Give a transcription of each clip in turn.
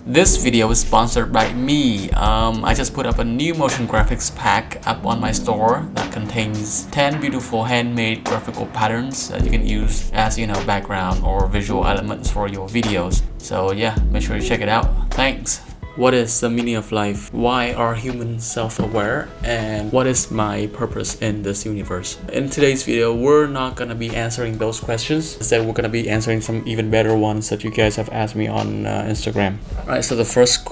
This video is sponsored by me. I just put up a new motion graphics pack up on my store that contains 10 beautiful handmade graphical patterns that you can use as background or visual elements for your videos. So yeah, make sure you check it out. Thanks. What is the meaning of life? Why are humans self-aware? And what is my purpose in this universe? In today's video, we're not gonna be answering those questions. Instead, we're gonna be answering some even better ones that you guys have asked me on Instagram. Alright, so the first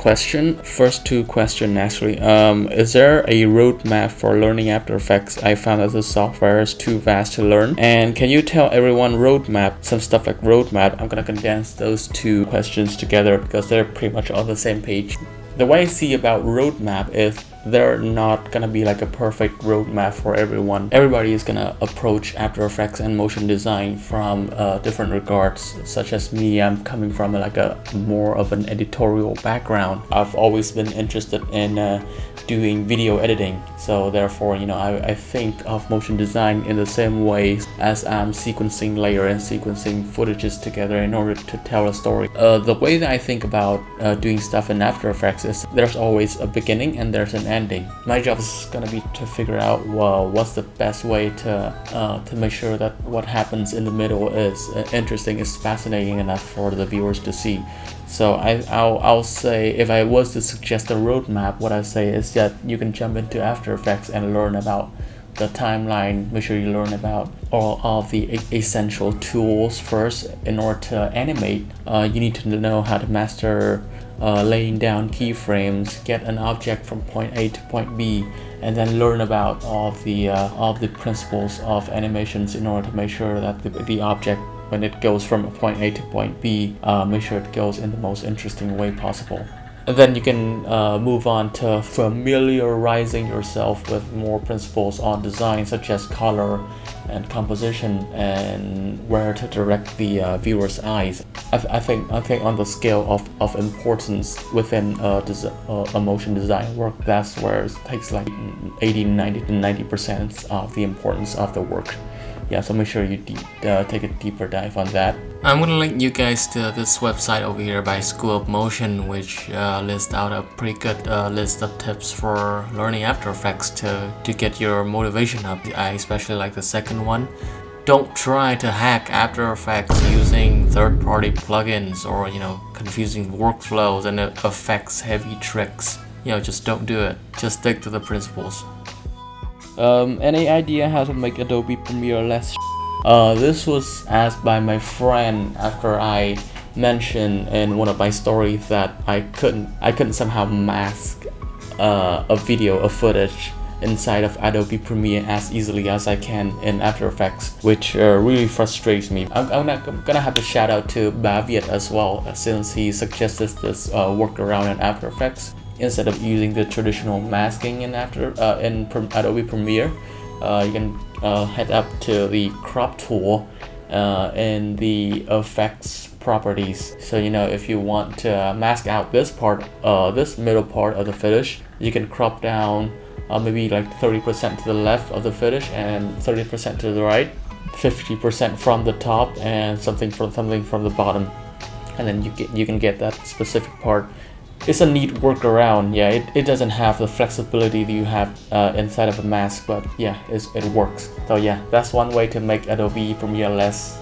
two questions actually. Is there a roadmap for learning After Effects? I found that the software is too vast to learn. And can you tell everyone roadmap, some stuff like roadmap? I'm gonna condense those two questions together because they're pretty much on the same page. The way I see about roadmap is they're not gonna be like a perfect roadmap for everyone. Everybody is gonna approach After Effects and motion design from different regards. Such as me, I'm coming from like a more of an editorial background. I've always been interested in doing video editing, so therefore I think of motion design in the same way as I'm sequencing layer and sequencing footages together in order to tell a story. The way that I think about doing stuff in After Effects is there's always a beginning and there's an ending. My job is gonna be to figure out, well, what's the best way to make sure that what happens in the middle is interesting, is fascinating enough for the viewers to see. So I'll say, if I was to suggest a roadmap, what I say is that you can jump into After Effects and learn about the timeline. Make sure you learn about all of the essential tools first. In order to animate, you need to know how to master laying down keyframes, get an object from point A to point B, and then learn about all the principles of animations in order to make sure that the object, when it goes from point A to point B, make sure it goes in the most interesting way possible. And then you can move on to familiarizing yourself with more principles on design, such as color and composition and where to direct the viewer's eyes. I think on the scale of importance within a motion design work, that's where it takes like 90% of the importance of the work. Yeah, so make sure you take a deeper dive on that. I'm gonna link you guys to this website over here by School of Motion, which lists out a pretty good list of tips for learning After Effects to get your motivation up. I especially like the second one. Don't try to hack After Effects using third-party plugins or confusing workflows and effects-heavy tricks. Just don't do it. Just stick to the principles. Any idea how to make Adobe Premiere less? This was asked by my friend after I mentioned in one of my stories that I couldn't somehow mask a footage inside of Adobe Premiere as easily as I can in After Effects, which really frustrates me. I'm gonna have to shout out to Baviet as well, since he suggested this workaround in After Effects. Instead of using the traditional masking in Adobe Premiere, you can head up to the crop tool in the effects properties. So if you want to mask out this middle part of the footage, you can crop down maybe like 30% to the left of the footage and 30% to the right, 50% from the top, and something from the bottom, and then you can get that specific part. It's a neat workaround. Yeah, it doesn't have the flexibility that you have inside of a mask, but yeah, it works. So yeah, that's one way to make Adobe Premiere less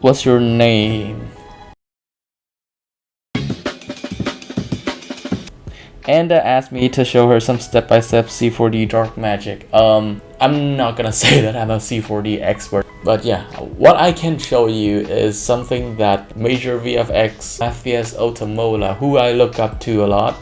What's your name? Anda asked me to show her some step-by-step C4D dark magic. I'm not gonna say that I'm a C4D expert, but yeah, what I can show you is something that Major VFX Matthias Otamola, who I look up to a lot,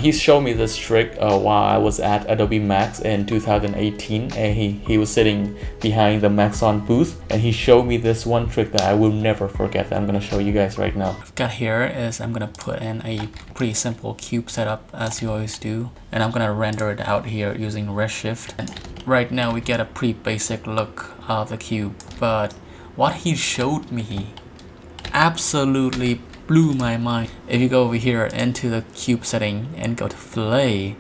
he showed me this trick while I was at Adobe Max in 2018, and he was sitting behind the Maxon booth, and he showed me this one trick that I will never forget that I'm gonna show you guys right now. What I've got here is I'm gonna put in a pretty simple cube setup as you always do, and I'm gonna render it out here using Redshift. And right now we get a pretty basic look of the cube, but what he showed me absolutely blew my mind. If you go over here into the cube setting and go to fillet, you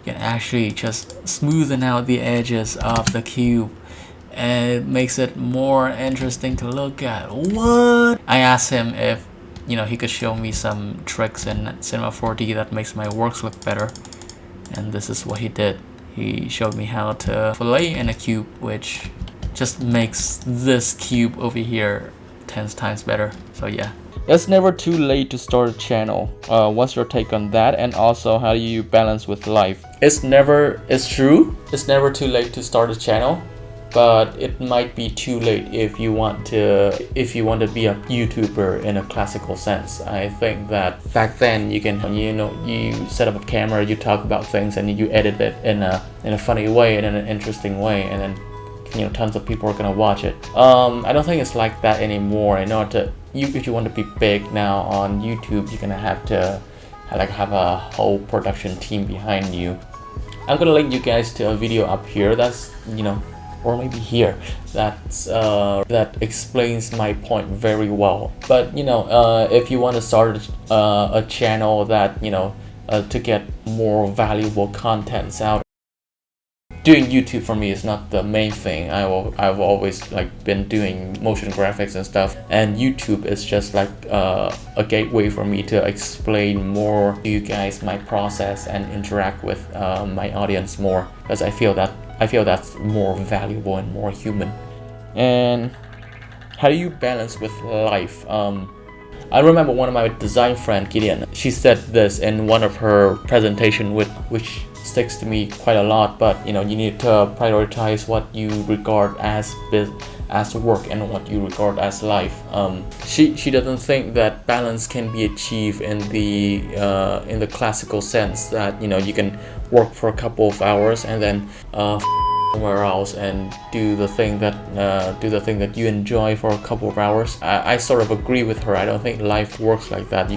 can actually just smoothen out the edges of the cube, and it makes it more interesting to look at. What? I asked him if he could show me some tricks in Cinema 4D that makes my works look better. And this is what he did. He showed me how to fillet in a cube, which just makes this cube over here 10 times better. So yeah. It's never too late to start a channel. What's your take on that? And also, how do you balance with life? It's true. It's never too late to start a channel, but it might be too late if you want to be a YouTuber in a classical sense. I think that back then you set up a camera, you talk about things, and you edit it in a funny way and in an interesting way, and then tons of people are gonna watch it. I don't think it's like that anymore. If you want to be big now on YouTube, you're gonna have to have a whole production team behind you. I'm gonna link you guys to a video up here that's or maybe here, that explains my point very well. But if you want to start a channel that to get more valuable contents out, doing YouTube for me is not the main thing. I've always been doing motion graphics and stuff, and YouTube is just a gateway for me to explain more to you guys my process and interact with my audience more, because I feel that's more valuable and more human. And how do you balance with life? I remember one of my design friend, Gideon, she said this in one of her presentation, which sticks to me quite a lot. But you need to prioritize what you regard as work and what you regard as life. She doesn't think that balance can be achieved in the classical sense that you can work for a couple of hours and then somewhere else and do the thing that you enjoy for a couple of hours. I sort of agree with her. I don't think life works like that.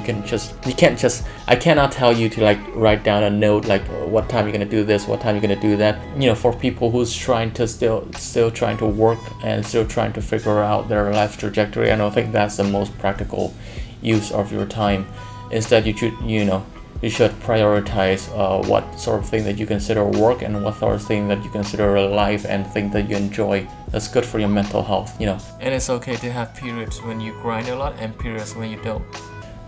I cannot tell you to write down a note what time you're gonna do this, what time you're gonna do that. For people who's trying to still trying to work and still trying to figure out their life trajectory, I don't think that's the most practical use of your time. Instead, you should prioritize what sort of thing that you consider work and what sort of thing that you consider a life and thing that you enjoy. That's good for your mental health, And it's okay to have periods when you grind a lot and periods when you don't.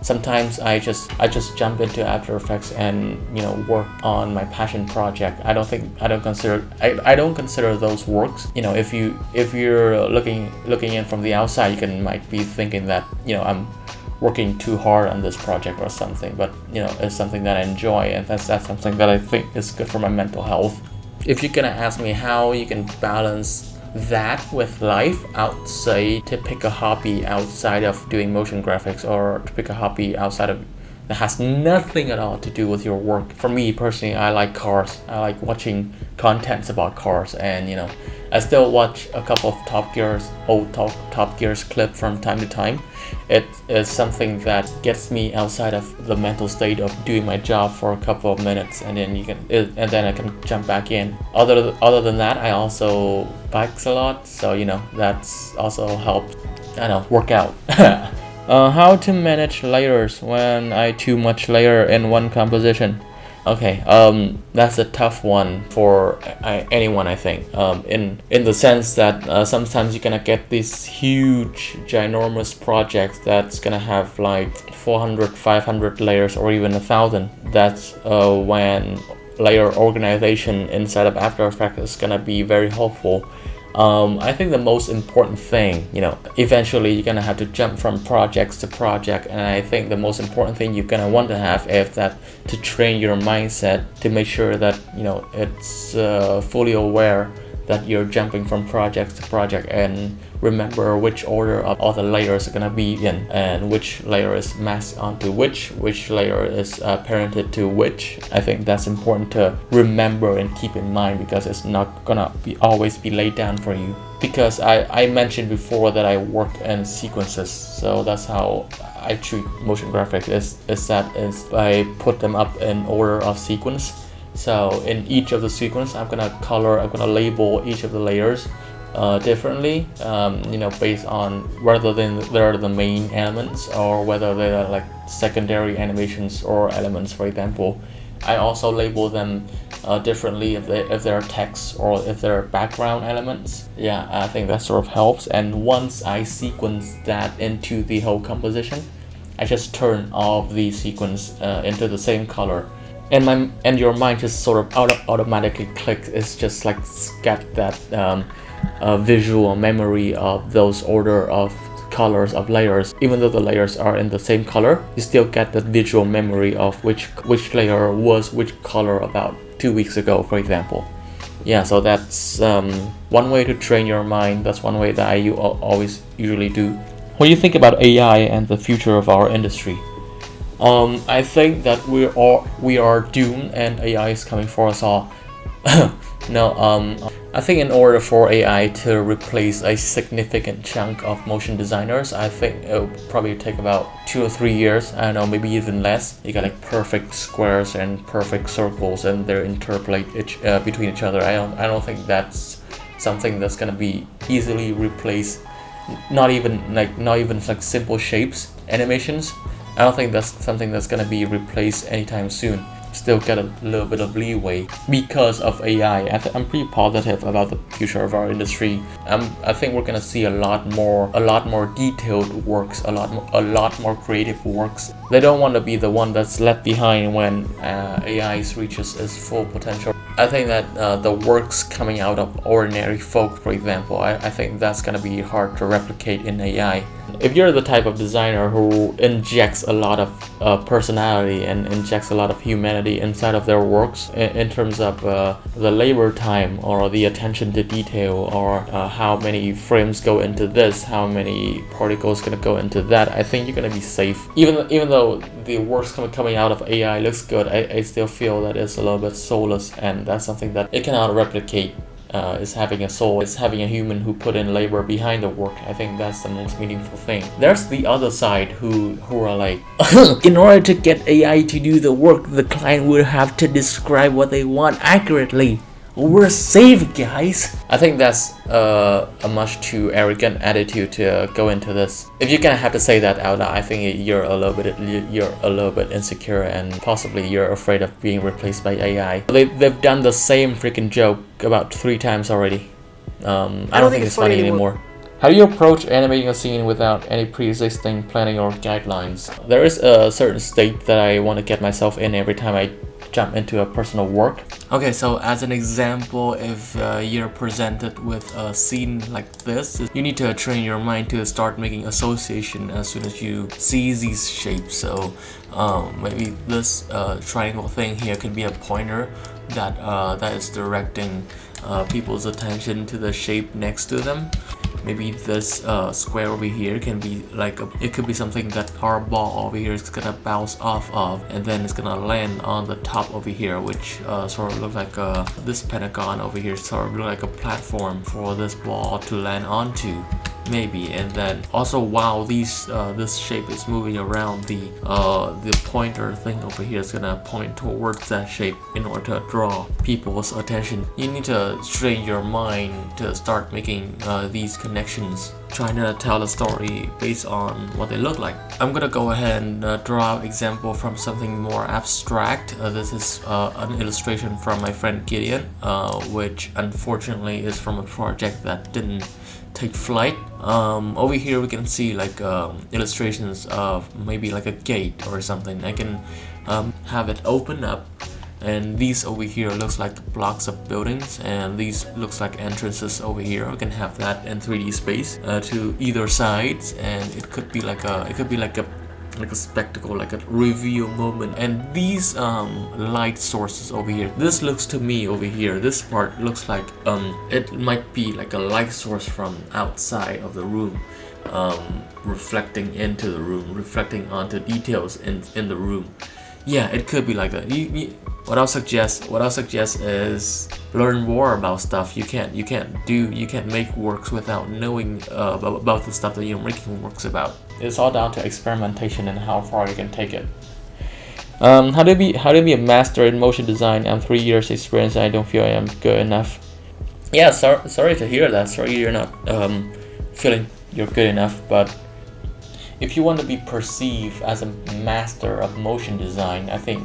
Sometimes I just jump into After Effects and work on my passion project. I don't consider those works. If you're looking in from the outside, might be thinking that I'm working too hard on this project or something, but it's something that I enjoy, and that's something that I think is good for my mental health. If you're gonna ask me how you can balance that with life, I would say to pick a hobby outside of doing motion graphics, or to pick a hobby outside of that has nothing at all to do with your work. For me personally, I like cars. I like watching contents about cars, and I still watch a couple of old Top Gear's clip from time to time. It is something that gets me outside of the mental state of doing my job for a couple of minutes, and then I can jump back in. Other than that, I also bikes a lot, so that's also helped work out. How to manage layers when I too much layer in one composition? Okay, that's a tough one for anyone, I think. In the sense that sometimes you're gonna get these huge, ginormous projects that's gonna have 400, 500 layers, or even 1,000. That's when layer organization inside of After Effects is gonna be very helpful. I think the most important thing, eventually you're gonna have to jump from projects to project, and I think the most important thing you're gonna want to have is that to train your mindset to make sure that it's fully aware that you're jumping from project to project, and remember which order of all the layers are gonna be in, and which layer is masked onto which layer is parented to which. I think that's important to remember and keep in mind, because it's not gonna always be laid down for you. Because I mentioned before that I work in sequences, so that's how I treat motion graphics. Is I put them up in order of sequence. So in each of the sequence, I'm gonna label each of the layers differently, based on whether they're the main elements or whether they're secondary animations or elements, for example. I also label them differently if they're text or if they're background elements. Yeah, I think that sort of helps. And once I sequence that into the whole composition, I just turn all of these sequence into the same color, and your mind just sort of automatically clicks. It's just like get that visual memory of those order of colors of layers. Even though the layers are in the same color, you still get the visual memory of which layer was which color about 2 weeks ago, for example. Yeah, so that's one way to train your mind. That's one way that I always usually do. What do you think about AI and the future of our industry? I think that we are doomed, and AI is coming for us all. No, I think in order for AI to replace a significant chunk of motion designers, I think it'll probably take about 2 or 3 years. I don't know, maybe even less. You got like perfect squares and perfect circles, and they interpolate between each other. I don't think that's something that's gonna be easily replaced. Not even like simple shapes, animations. I don't think that's something that's gonna be replaced anytime soon. Still get a little bit of leeway because of AI. I'm pretty positive about the future of our industry. I think we're gonna see a lot more detailed works, a lot more creative works. They don't want to be the one that's left behind when AI reaches its full potential. I think that the works coming out of ordinary folk, for example, I think that's gonna be hard to replicate in AI. If you're the type of designer who injects a lot of personality and injects a lot of humanity inside of their works in terms of the labor time or the attention to detail, or how many frames go into this, how many particles gonna go into that, I think you're gonna be safe. Even though the works coming out of AI looks good, I still feel that it's a little bit soulless, and that's something that it cannot replicate. Is having a soul, is having a human who put in labor behind the work. I think that's the most meaningful thing. There's the other side who are like, in order to get AI to do the work, the client would have to describe what they want accurately. We're safe, guys. I think that's a much too arrogant attitude to go into this. If you're gonna have to say that out loud, I think you're a little bit insecure, and possibly you're afraid of being replaced by AI. They've done the same freaking joke about 3 times already. I don't think it's funny anymore. How do you approach animating a scene without any pre-existing planning or guidelines? There is a certain state that I want to get myself in every time I jump into a personal work. Okay, so as an example, if you're presented with a scene like this, you need to train your mind to start making association as soon as you see these shapes. So maybe this triangle thing here could be a pointer that is directing people's attention to the shape next to them. Maybe this square over here can be like it could be something that our ball over here is gonna bounce off of, and then it's gonna land on the top over here, which sort of looks like this pentagon over here sort of look like a platform for this ball to land onto. Maybe. And then also while this shape is moving around, the pointer thing over here is gonna point towards that shape in order to draw people's attention. You need to train your mind to start making these connections, trying to tell a story based on what they look like. I'm gonna go ahead and draw an example from something more abstract. This is an illustration from my friend Gideon, which unfortunately is from a project that didn't take flight. Over here we can see like illustrations of maybe like a gate or something. I can have it open up, and these over here looks like blocks of buildings, and these looks like entrances over here. I can have that in 3D space to either sides, and it could be like a spectacle, like a reveal moment. And these light sources over here, this looks to me over here, this part looks like it might be like a light source from outside of the room, reflecting into the room, reflecting onto details in the room. Yeah, it could be like that. What I'll suggest is learn more about stuff. You can't make works without knowing about the stuff that you're making works about. It's all down to experimentation and how far you can take it. How to be a master in motion design? I'm 3 years experience and I don't feel I am good enough. Yeah, sorry to hear that. Sorry you're not feeling you're good enough, but if you want to be perceived as a master of motion design, I think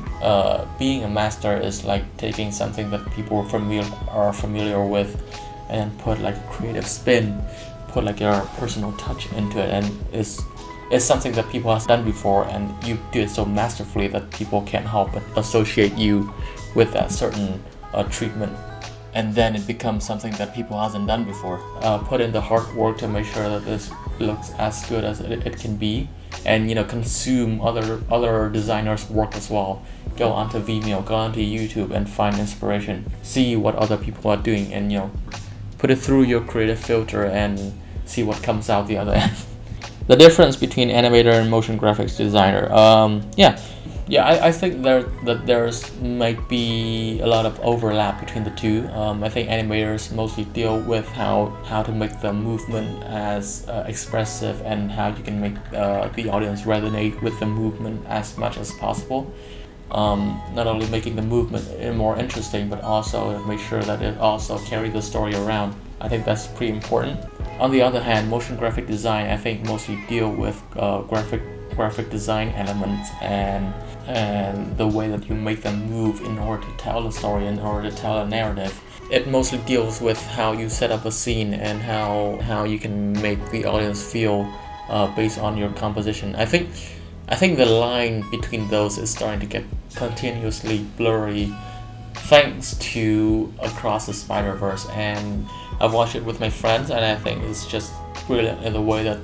being a master is like taking something that people are familiar with and put like a creative spin, put like your personal touch into it, and it's something that people have done before, and you do it so masterfully that people can't help but associate you with that certain treatment. And then it becomes something that people hasn't done before. Put in the hard work to make sure that this looks as good as it can be, and consume other designers' work as well. Go onto Vimeo, go onto YouTube, and find inspiration. See what other people are doing, and put it through your creative filter and see what comes out the other end. The difference between animator and motion graphics designer. I think that there's might be a lot of overlap between the two. I think animators mostly deal with how to make the movement as expressive, and how you can make the audience resonate with the movement as much as possible. Not only making the movement more interesting, but also make sure that it also carries the story around. I think that's pretty important. On the other hand, motion graphic design, I think, mostly deal with graphic design elements and the way that you make them move in order to tell a story, in order to tell a narrative. It mostly deals with how you set up a scene and how you can make the audience feel based on your composition. I think the line between those is starting to get continuously blurry thanks to Across the Spider-Verse, and I've watched it with my friends, and I think it's just brilliant in the way that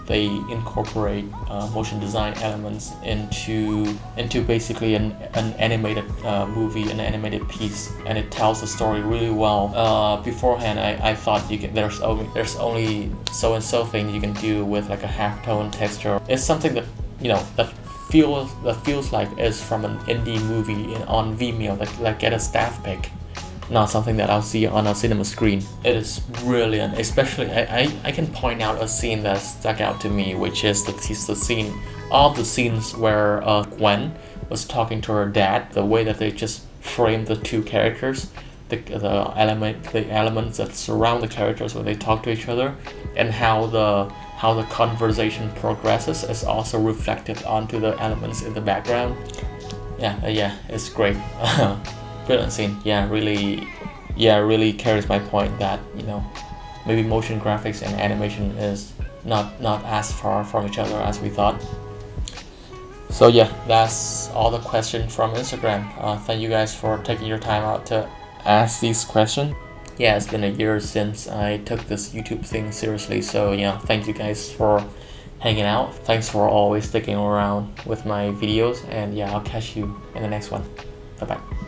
they incorporate motion design elements into basically an animated movie, an animated piece, and it tells the story really well. Beforehand, I thought there's only so and so thing you can do with like a halftone texture. It's something that that feels like it's from an indie movie on Vimeo, like get a staff pick. Not something that I'll see on a cinema screen. It is brilliant, especially I can point out a scene that stuck out to me, which is the scene, all the scenes where Gwen was talking to her dad. The way that they just framed the two characters, the elements that surround the characters when they talk to each other, and how the conversation progresses is also reflected onto the elements in the background. Yeah, it's great. Brilliant scene. Really carries my point that maybe motion graphics and animation is not as far from each other as we thought. So yeah, that's all the questions from Instagram. Thank you guys for taking your time out to ask these questions. Yeah, it's been a year since I took this YouTube thing seriously, so thank you guys for hanging out. Thanks for always sticking around with my videos, and I'll catch you in the next one. Bye bye.